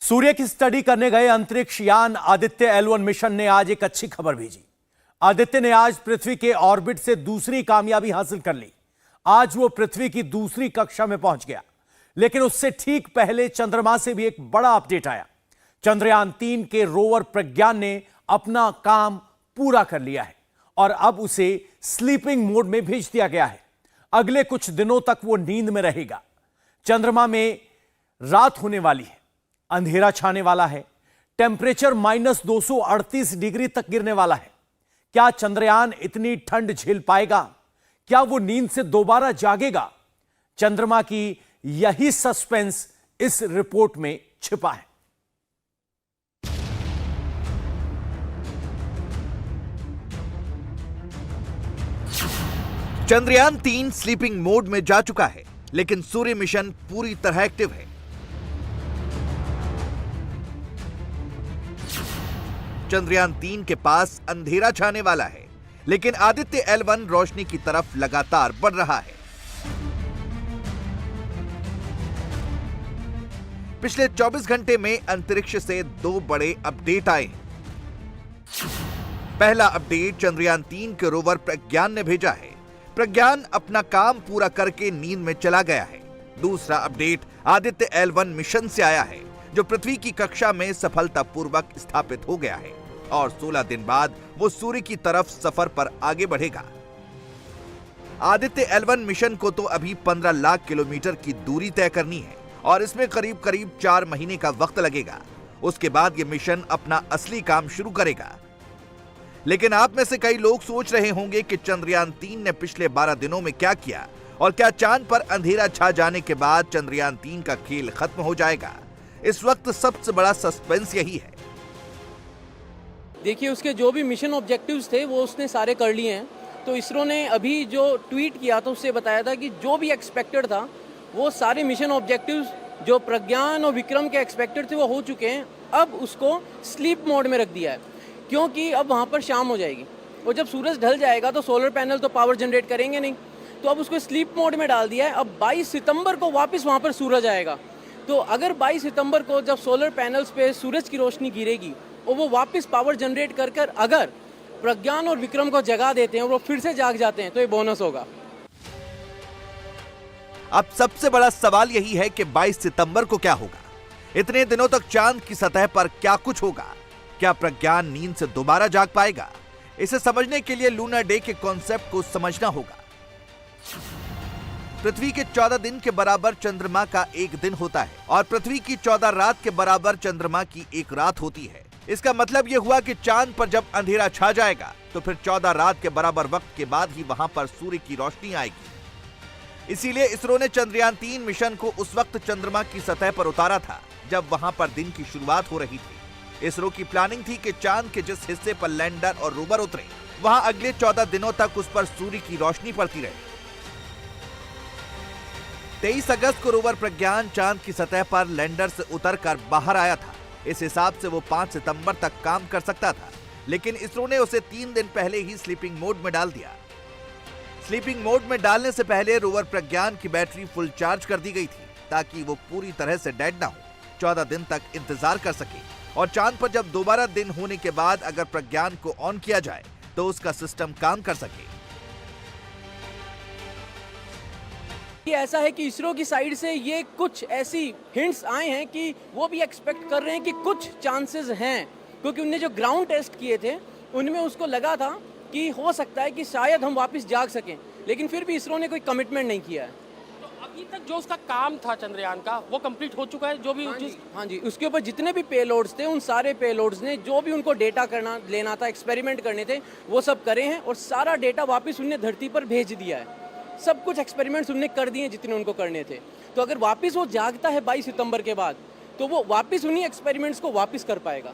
सूर्य की स्टडी करने गए अंतरिक्ष यान आदित्य L1 मिशन ने आज एक अच्छी खबर भेजी। आदित्य ने आज पृथ्वी के ऑर्बिट से दूसरी कामयाबी हासिल कर ली। आज वो पृथ्वी की दूसरी कक्षा में पहुंच गया, लेकिन उससे ठीक पहले चंद्रमा से भी एक बड़ा अपडेट आया। चंद्रयान-3 के रोवर प्रज्ञान ने अपना काम पूरा कर लिया है और अब उसे स्लीपिंग मोड में भेज दिया गया है। अगले कुछ दिनों तक वो नींद में रहेगा। चंद्रमा में रात होने वाली है, अंधेरा छाने वाला है, टेम्परेचर -238 डिग्री तक गिरने वाला है। क्या चंद्रयान इतनी ठंड झेल पाएगा? क्या वो नींद से दोबारा जागेगा? चंद्रमा की यही सस्पेंस इस रिपोर्ट में छिपा है। चंद्रयान-3 स्लीपिंग मोड में जा चुका है, लेकिन सूर्य मिशन पूरी तरह एक्टिव है। चंद्रयान-3 के पास अंधेरा छाने वाला है, लेकिन आदित्य L1 रोशनी की तरफ लगातार बढ़ रहा है। पिछले 24 घंटे में अंतरिक्ष से 2 बड़े अपडेट आए हैं। पहला अपडेट चंद्रयान-3 के रोवर प्रज्ञान ने भेजा है। प्रज्ञान अपना काम पूरा करके नींद में चला गया है। दूसरा अपडेट आदित्य L1 मिशन से आया है, जो पृथ्वी की कक्षा में सफलतापूर्वक स्थापित हो गया है और 16 दिन बाद वो सूर्य की तरफ सफर पर आगे बढ़ेगा। आदित्य L1 मिशन को तो अभी 15 लाख किलोमीटर की दूरी तय करनी है और इसमें करीब 4 महीने का वक्त लगेगा। उसके बाद ये मिशन अपना असली काम शुरू करेगा। लेकिन आप में से कई लोग सोच रहे होंगे कि चंद्रयान-3 ने पिछले 12 दिनों में क्या किया और क्या चांद पर अंधेरा छा जाने के बाद चंद्रयान-3 का खेल खत्म हो जाएगा? इस वक्त सबसे बड़ा सस्पेंस यही है। देखिए, उसके जो भी मिशन ऑब्जेक्टिव्स थे वो उसने सारे कर लिए हैं। तो इसरो ने अभी जो ट्वीट किया था उससे बताया था कि जो भी एक्सपेक्टेड था वो सारे मिशन ऑब्जेक्टिव्स जो प्रज्ञान और विक्रम के एक्सपेक्टेड थे वो हो चुके हैं। अब उसको स्लीप मोड में रख दिया है, क्योंकि अब वहाँ पर शाम हो जाएगी और जब सूरज ढल जाएगा तो सोलर पैनल तो पावर जनरेट करेंगे नहीं, तो अब उसको स्लीप मोड में डाल दिया है। अब 22 सितंबर को वापस वहाँ पर सूरज आएगा। तो अगर 22 सितंबर को जब सोलर पैनल्स पे सूरज की रोशनी गिरेगी और वो वापस पावर जनरेट कर अगर प्रज्ञान और विक्रम को जगा देते हैं और वो फिर से जाग जाते हैं तो ये बोनस होगा। अब सबसे बड़ा सवाल यही है कि 22 सितंबर को क्या होगा? इतने दिनों तक चांद की सतह पर क्या कुछ होगा? क्या प्रज्ञान नींद से दोबारा जाग पाएगा? इसे समझने के लिए लूनर डे के कॉन्सेप्ट को समझना होगा। पृथ्वी के 14 दिन के बराबर चंद्रमा का एक दिन होता है और पृथ्वी की 14 रात के बराबर चंद्रमा की एक रात होती है। इसका मतलब यह हुआ कि चांद पर जब अंधेरा छा जाएगा तो फिर 14 रात के बराबर वक्त के बाद ही वहां पर सूर्य की रोशनी आएगी। इसीलिए इसरो ने चंद्रयान-3 मिशन को उस वक्त चंद्रमा की सतह पर उतारा था जब वहां पर दिन की शुरुआत हो रही थी। इसरो की प्लानिंग थी कि चांद के जिस हिस्से पर लैंडर और रोवर उतरे वहां अगले 14 दिनों तक उस पर सूर्य की रोशनी पड़ती रहे। 23 अगस्त को रोवर प्रज्ञान चांद की सतह पर लैंडर से उतरकर बाहर आया था। इस हिसाब से वो 5 सितंबर तक काम कर सकता था, लेकिन इसरो ने उसे 3 दिन पहले ही स्लीपिंग मोड में डाल दिया। स्लीपिंग मोड में डालने से पहले रोवर प्रज्ञान की बैटरी फुल चार्ज कर दी गई थी ताकि वो पूरी तरह से डेड ना हो, 14 दिन तक इंतजार कर सके और चांद पर जब दोबारा दिन होने के बाद अगर प्रज्ञान को ऑन किया जाए तो उसका सिस्टम काम कर सके। ये ऐसा है कि इसरो की साइड से ये कुछ ऐसी हिंट्स आए हैं कि वो भी एक्सपेक्ट कर रहे हैं कि कुछ चांसेस हैं, क्योंकि उनने जो ग्राउंड टेस्ट किए थे उनमें उसको लगा था कि हो सकता है कि शायद हम वापस जाग सकें, लेकिन फिर भी इसरो ने कोई कमिटमेंट नहीं किया है। तो अभी तक जो उसका काम था चंद्रयान का वो कंप्लीट हो चुका है? जो भी हाँ जी, उसके ऊपर जितने भी पेलोड्स थे उन सारे पेलोड्स ने जो भी उनको डेटा लेना था, एक्सपेरिमेंट करने थे, वो सब करे हैं और सारा डेटा वापस उनने धरती पर भेज दिया है। सब कुछ एक्सपेरिमेंट्स उनने कर दिए जितने उनको करने थे। तो अगर वापस वो जागता है 22 सितंबर के बाद तो वो वापस उन्हीं एक्सपेरिमेंट्स को वापस कर पाएगा।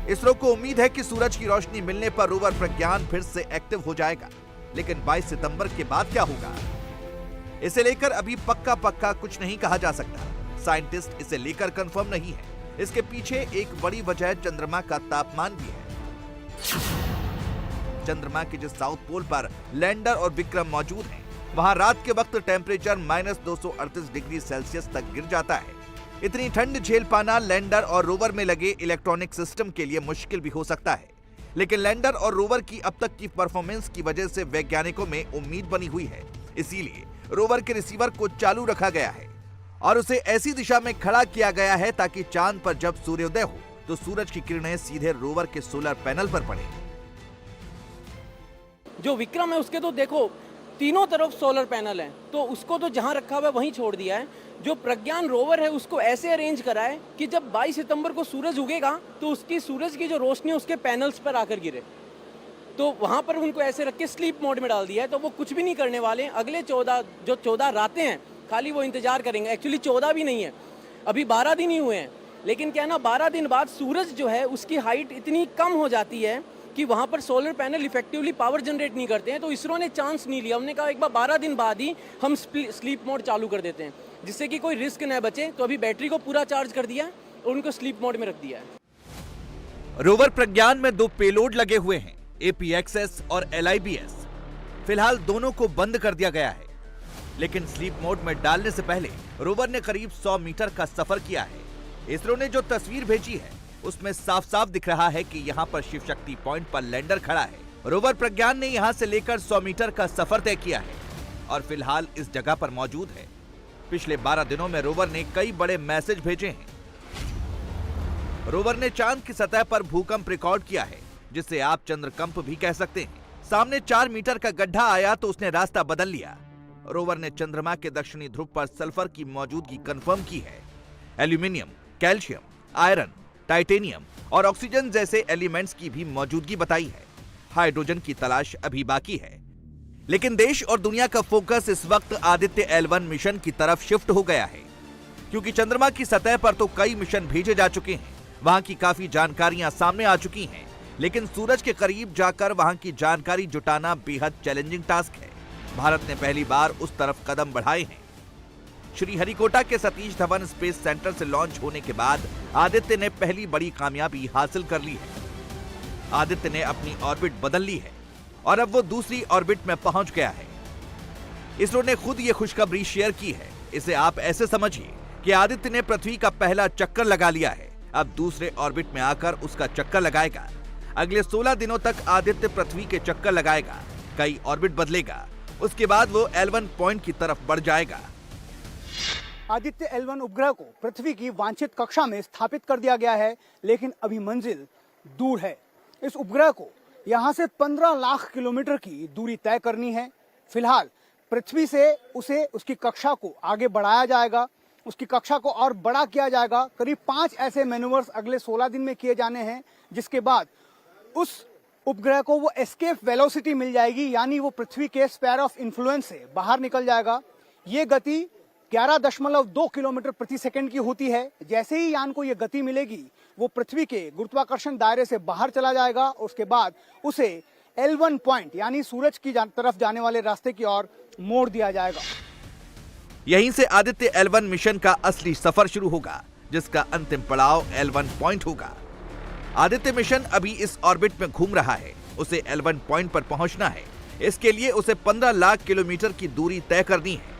इसरो को उम्मीद है कि सूरज की रोशनी मिलने पर रोवर प्रज्ञान फिर से एक्टिव हो जाएगा, लेकिन 22 सितंबर के बाद क्या होगा इसे लेकर अभी पक्का कुछ नहीं कहा जा सकता। साइंटिस्ट इसे लेकर कंफर्म नहीं है। इसके पीछे एक बड़ी वजह चंद्रमा का तापमान भी है। चंद्रमा के जिस साउथ पोल पर लैंडर और विक्रम मौजूद हैं, वहां रात के वक्त टेम्परेचर -238 डिग्री सेल्सियस तक गिर जाता है। इतनी ठंड झेल पाना लैंडर और रोवर में लगे इलेक्ट्रॉनिक सिस्टम के लिए मुश्किल भी हो सकता है, लेकिन लैंडर और रोवर की अब तक की परफॉर्मेंस की वजह से वैज्ञानिकों में उम्मीद बनी हुई है। इसीलिए रोवर के रिसीवर को चालू रखा गया है और उसे ऐसी दिशा में खड़ा किया गया है ताकि चांद पर जब सूर्योदय हो तो सूरज की किरणें सीधे रोवर के सोलर पैनल पर पड़े। जो विक्रम है उसके तो देखो तीनों तरफ सोलर पैनल है, तो उसको तो जहां रखा हुआ है वहीं छोड़ दिया है। जो प्रज्ञान रोवर है उसको ऐसे अरेंज करा है कि जब 22 सितंबर को सूरज उगेगा तो उसकी सूरज की जो रोशनी उसके पैनल्स पर आकर गिरे, तो वहां पर उनको ऐसे रख के स्लीप मोड में डाल दिया है। तो वो कुछ भी नहीं करने वाले। अगले 14 रातें हैं, खाली वो इंतजार करेंगे। एक्चुअली 14 भी नहीं है, अभी 12 दिन ही हुए हैं, लेकिन क्या ना 12 दिन बाद सूरज जो है उसकी हाइट इतनी कम हो जाती है कि वहां पर solar panel effectively power generate नहीं करते हैं। तो इसरो ने चांस नहीं लिया, हमने कहा एक बार 12 दिन बाद ही हम स्लीप मोड चालू कर देते हैं जिससे कि कोई रिस्क न बचे। तो अभी बैटरी को पूरा चार्ज कर दिया और उनको स्लीप मोड में रख दिया है। रोवर प्रज्ञान में 2 पेलोड लगे हुए हैं, APXS और LIBS। फिलहाल दोनों को बंद कर दिया गया है, लेकिन स्लीप मोड में डालने से पहले रोवर ने करीब 100 मीटर का सफर किया है। इसरो ने जो तस्वीर भेजी है उसमें साफ साफ दिख रहा है कि यहाँ पर शिव शक्ति पॉइंट पर लैंडर खड़ा है। रोवर प्रज्ञान ने यहाँ से लेकर 100 मीटर का सफर तय किया है और फिलहाल इस जगह पर मौजूद है। पिछले 12 दिनों में रोवर ने कई बड़े मैसेज भेजे हैं। रोवर ने चांद की सतह पर भूकंप रिकॉर्ड किया है, जिसे आप चंद्रकंप भी कह सकते हैं। सामने 4 मीटर का गड्ढा आया तो उसने रास्ता बदल लिया। रोवर ने चंद्रमा के दक्षिणी ध्रुव पर सल्फर की मौजूदगी कंफर्म की है। एल्यूमिनियम, कैल्शियम, आयरन, टाइटेनियम और ऑक्सीजन जैसे एलिमेंट्स की भी मौजूदगी बताई है। हाइड्रोजन की तलाश अभी बाकी है, लेकिन देश और दुनिया का फोकस इस वक्त आदित्य L1 मिशन की तरफ शिफ्ट हो गया है, क्योंकि चंद्रमा की सतह पर तो कई मिशन भेजे जा चुके हैं, वहां की काफी जानकारियां सामने आ चुकी हैं, लेकिन सूरज के करीब जाकर वहां की जानकारी जुटाना बेहद चैलेंजिंग टास्क है। भारत ने पहली बार उस तरफ कदम बढ़ाए हैं। श्रीहरिकोटा के सतीश धवन स्पेस सेंटर से लॉन्च होने के बाद आदित्य ने पहली बड़ी कामयाबी हासिल कर ली है। आदित्य ने अपनी ऑर्बिट बदल ली है और अब वो दूसरी ऑर्बिट में पहुंच गया है। इसरो ने खुद ये खुशखबरी शेयर की है। इसे आप ऐसे समझिए कि आदित्य ने पृथ्वी का पहला चक्कर लगा लिया है, अब दूसरे ऑर्बिट में आकर उसका चक्कर लगाएगा। अगले 16 दिनों तक आदित्य पृथ्वी के चक्कर लगाएगा, कई ऑर्बिट बदलेगा, उसके बाद वो L1 पॉइंट की तरफ बढ़ जाएगा। आदित्य L1 उपग्रह को पृथ्वी की वांछित कक्षा में स्थापित कर दिया गया है, लेकिन अभी मंजिल दूर है। इस उपग्रह को यहां से 15 लाख किलोमीटर की दूरी तय करनी है। फिलहाल पृथ्वी से उसे उसकी कक्षा को आगे बढ़ाया जाएगा, उसकी कक्षा को और बड़ा किया जाएगा। करीब 5 ऐसे मैन्यूवर्स अगले 16 दिन में किए जाने हैं, जिसके बाद उस उपग्रह को वो एस्केप वेलोसिटी मिल जाएगी, यानी वो पृथ्वी के स्फीयर ऑफ इन्फ्लुएंस से बाहर निकल जाएगा। ये गति 11.2 किलोमीटर प्रति सेकंड की होती है। जैसे ही यान को ये गति मिलेगी, वो पृथ्वी के गुरुत्वाकर्षण दायरे से बाहर चला जाएगा। उसके बाद उसे L1 पॉइंट यानी सूरज की तरफ जाने वाले रास्ते की ओर मोड़ दिया जाएगा। यहीं से आदित्य L1 मिशन का असली सफर शुरू होगा, जिसका अंतिम पड़ाव L1 पॉइंट होगा। आदित्य मिशन अभी इस ऑर्बिट में घूम रहा है, उसे L1 पॉइंट पर पहुंचना है। इसके लिए उसे 15 लाख किलोमीटर की दूरी तय करनी है।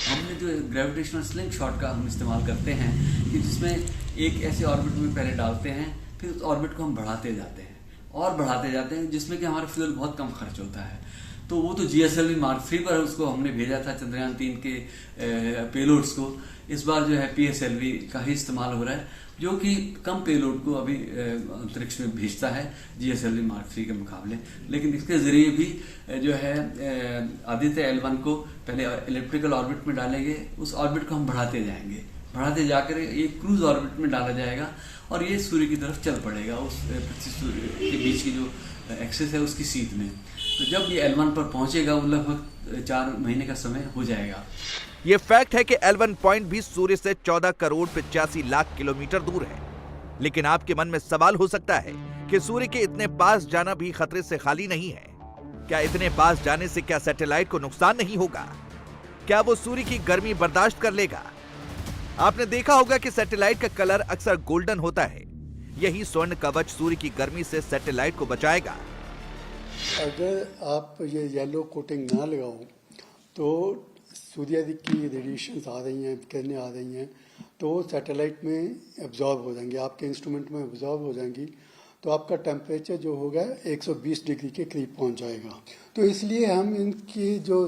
हमने जो ग्रेविटेशनल स्लिंग शॉट का हम इस्तेमाल करते हैं कि जिसमें एक ऐसे ऑर्बिट में पहले डालते हैं, फिर उस ऑर्बिट को हम बढ़ाते जाते हैं और बढ़ाते जाते हैं, जिसमें कि हमारा फ्यूल बहुत कम खर्च होता है। तो वो तो GSLV Mark 3 पर उसको हमने भेजा था, चंद्रयान 3 के पेलोड्स को। इस बार जो है PSLV का ही इस्तेमाल हो रहा है, जो कि कम पेलोड को अभी अंतरिक्ष में भेजता है GSLV Mark 3 के मुकाबले। लेकिन इसके जरिए भी जो है आदित्य L1 को पहले इलेक्ट्रिकल ऑर्बिट में डालेंगे, उस ऑर्बिट को हम बढ़ाते जाएंगे, बढ़ाते जाकर एक क्रूज ऑर्बिट में डाला जाएगा और ये सूर्य की तरफ चल पड़ेगा, उस पृथ्वी सूर्य के बीच की जो एक्सिस है उसकी सीध में। तो जब ये L1 पर पहुंचेगा, वो लगभग 4 महीने का समय हो जाएगा। ये फैक्ट है कि L1 पॉइंट भी सूर्य से 14 करोड़ 85 लाख किलोमीटर दूर है। लेकिन आपके मन में सवाल हो सकता है कि सूर्य के इतने पास जाना भी खतरे से खाली नहीं है। क्या इतने पास जाने से क्या सैटेलाइट को नुकसान नहीं होगा? क्या वो सूर्य की गर्मी बर्दाश्त कर लेगा? आपने देखा होगा कि सैटेलाइट का कलर अक्सर गोल्डन होता है। यही स्वर्ण कवच सूर्य की गर्मी से सैटेलाइट को बचाएगा। अगर आप ये येलो कोटिंग ना लगाओ तो सूर्य की रेडिएशंस आ रही हैं, किरणें आ रही हैं, तो सैटेलाइट में एब्जॉर्ब हो जाएंगी, आपके इंस्ट्रूमेंट में एब्जॉर्ब हो जाएंगी, तो आपका टेम्परेचर जो होगा 120 डिग्री के करीब पहुंच जाएगा। तो इसलिए हम इनकी जो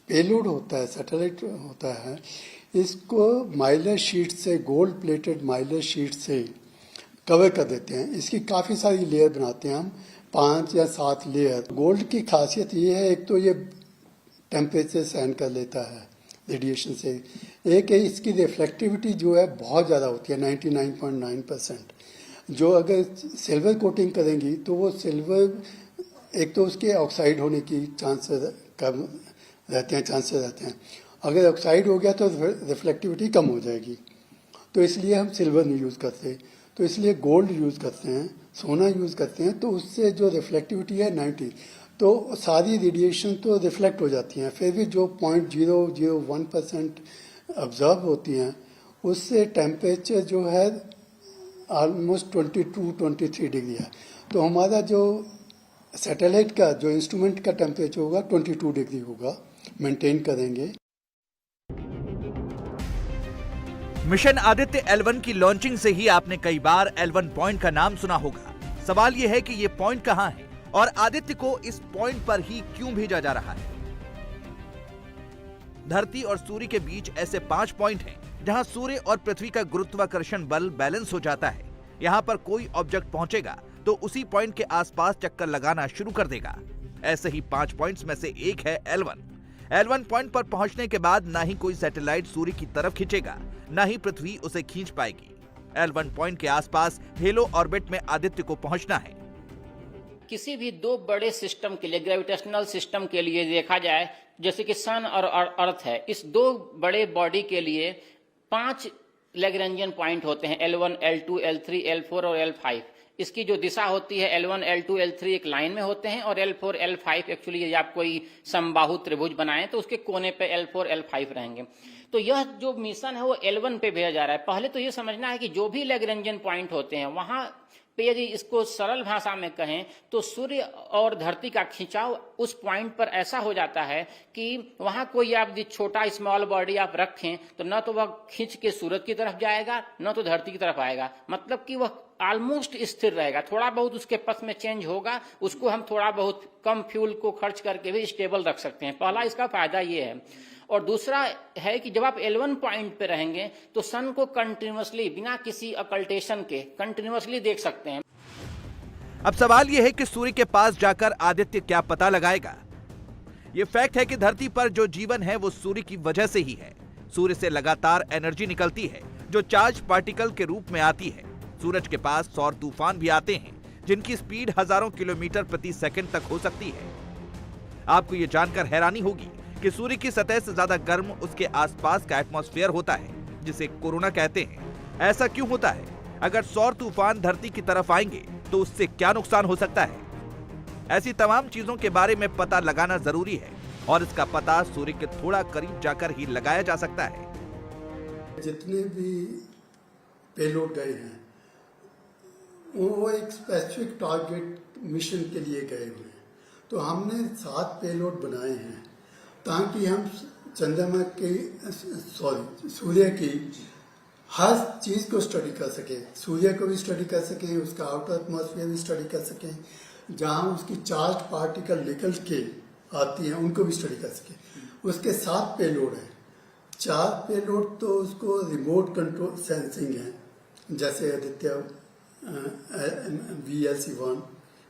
पेलोड होता है, सैटेलाइट होता है, इसको माइलर शीट से, गोल्ड प्लेटेड माइलर शीट से कवर कर देते हैं। इसकी काफ़ी सारी लेयर बनाते हैं हम, 5 या 7 लेयर। गोल्ड की खासियत ये है, एक तो ये टेम्परेचर सहन कर लेता है रेडिएशन से, एक है इसकी रिफ्लेक्टिविटी जो है बहुत ज़्यादा होती है, 99.9%। जो अगर सिल्वर कोटिंग करेंगी तो वो सिल्वर, एक तो उसके ऑक्साइड होने की चांसेस कम रहते हैं, अगर ऑक्साइड हो गया तो रिफ्लेक्टिविटी कम हो जाएगी, तो इसलिए हम सिल्वर नहीं यूज़ करते, तो इसलिए गोल्ड यूज़ करते हैं, सोना यूज़ करते हैं। तो उससे जो रिफ्लेक्टिविटी है 90, तो सारी रेडिएशन तो रिफ्लेक्ट हो जाती हैं, फिर भी जो 0.001% ऑब्जर्व होती हैं, उससे टेम्परेचर जो है ऑलमोस्ट 22-23 डिग्री है। तो हमारा जो सैटेलाइट का जो इंस्ट्रूमेंट का टेम्परेचर होगा 22 डिग्री होगा, मेंटेन करेंगे। मिशन आदित्य L1 की लॉन्चिंग से ही आपने कई बार L1 पॉइंट का नाम सुना होगा। सवाल यह है कि ये पॉइंट कहां है और आदित्य को इस पॉइंट पर ही क्यों भेजा जा रहा है। धरती और सूर्य के बीच ऐसे 5 पॉइंट हैं जहां सूर्य और पृथ्वी का गुरुत्वाकर्षण बल बैलेंस हो जाता है। यहां पर कोई ऑब्जेक्ट पहुंचेगा तो उसी पॉइंट के आसपास चक्कर लगाना शुरू कर देगा। ऐसे ही 5 पॉइंट्स में से एक है L1। L1 पॉइंट पर पहुंचने के बाद ना ही कोई सैटेलाइट सूर्य की तरफ खींचेगा, ना ही पृथ्वी उसे खींच पाएगी। L1 पॉइंट के आसपास हेलो ऑर्बिट में आदित्य को पहुंचना है। किसी भी 2 बड़े सिस्टम के लिए, ग्रेविटेशनल सिस्टम के लिए देखा जाए, जैसे कि सन और अर्थ है, इस 2 बड़े बॉडी के लिए 5 लैग्रेंजियन पॉइंट होते हैं, L1, L2, L3, L4 और L5। इसकी जो दिशा होती है L1, L2, L3 एक लाइन में होते हैं, और L4, L5 एक्चुअली यदि आप कोई समबाहु त्रिभुज बनाएं तो उसके कोने पे L4, L5 रहेंगे। तो यह जो मिशन है वो L1 पे भेजा जा रहा है। पहले तो ये समझना है कि जो भी लैग्रेंजियन पॉइंट होते हैं वहां पे, यदि इसको सरल भाषा में कहें तो सूर्य और धरती का खिंचाव उस पॉइंट पर ऐसा हो जाता है कि वहां कोई आप छोटा स्मॉल बॉडी आप रखें तो न तो वह खींच के सूरज की तरफ जाएगा, न तो धरती की तरफ आएगा, मतलब कि वह ऑलमोस्ट स्थिर रहेगा। थोड़ा बहुत उसके पथ में चेंज होगा, उसको हम थोड़ा बहुत कम फ्यूल को खर्च करके भी स्टेबल रख सकते हैं। पहला इसका फायदा ये है। और दूसरा है कि जब आप L1 पॉइंट पे रहेंगे तो सन को कंटिन्यूअसली, बिना किसी अकल्टेशन के कंटिन्यूअसली देख सकते हैं। अब सवाल यह है कि सूर्य के पास जाकर आदित्य क्या पता लगाएगा। यह फैक्ट है कि धरती पर जो जीवन है वो सूर्य की वजह से ही है। सूर्य से लगातार एनर्जी निकलती है जो चार्ज पार्टिकल के रूप में आती है। सूरज के पास सौर तूफान भी आते हैं जिनकी स्पीड हजारों किलोमीटर प्रति सेकंड तक हो सकती है। आपको यह जानकर हैरानी होगी कि सूर्य की सतह से ज्यादा गर्म उसके आसपास का एटमॉस्फेयर होता है, जिसे कोरोना कहते हैं। ऐसा क्यों होता है? अगर सौर तूफान धरती की तरफ आएंगे तो उससे क्या नुकसान हो सकता है? ऐसी तमाम चीजों के बारे में पता लगाना जरूरी है और इसका पता सूर्य के थोड़ा करीब जाकर ही लगाया जा सकता है। जितने भी पेलोड गए हैं वो एक स्पेसिफिक टारगेट मिशन के लिए गए हुए हैं। तो हमने 7 पेलोड बनाए हैं ताकि हम चंद्रमा के सूर्य की हर चीज को स्टडी कर सकें। सूर्य को भी स्टडी कर सकें, उसका आउटर एटमॉस्फेयर भी स्टडी कर सकें, जहां उसकी चार्ज पार्टिकल निकल के आती हैं उनको भी स्टडी कर सकें। उसके 7 पेलोड हैं। 4 पेलोड तो उसको रिमोट कंट्रोल सेंसिंग है, जैसे आदित्य VLC-1,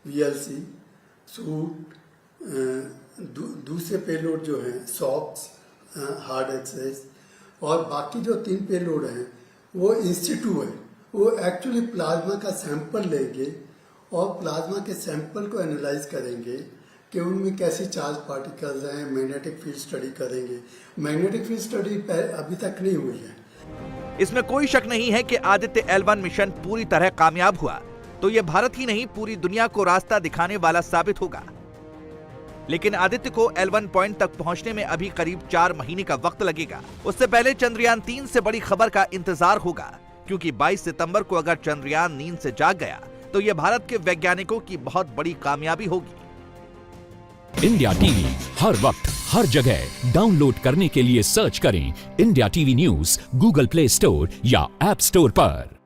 VLC, सूट। दूसरे पेलोड जो हैं सॉक्स, हार्ड एक्सेस, और बाकी जो 3 पेलोड हैं वो इंस्टीट्यू है। वो एक्चुअली प्लाज्मा का सैंपल लेंगे और प्लाज्मा के सैंपल को एनालाइज करेंगे कि उनमें कैसे चार्ज पार्टिकल्स हैं। मैग्नेटिक फील्ड स्टडी करेंगे। मैग्नेटिक फील्ड स्टडी अभी तक नहीं हुई है। इसमें कोई शक नहीं है कि आदित्य L1 मिशन पूरी तरह कामयाब हुआ तो यह भारत ही नहीं पूरी दुनिया को रास्ता दिखाने वाला साबित होगा। लेकिन आदित्य को L1 पॉइंट तक पहुंचने में अभी करीब 4 महीने का वक्त लगेगा। उससे पहले चंद्रयान 3 से बड़ी खबर का इंतजार होगा, क्योंकि 22 सितंबर को अगर चंद्रयान नींद से जाग गया तो यह भारत के वैज्ञानिकों की बहुत बड़ी कामयाबी होगी। इंडिया टीवी हर वक्त हर जगह डाउनलोड करने के लिए सर्च करें India TV news Google play store या ऐप स्टोर पर।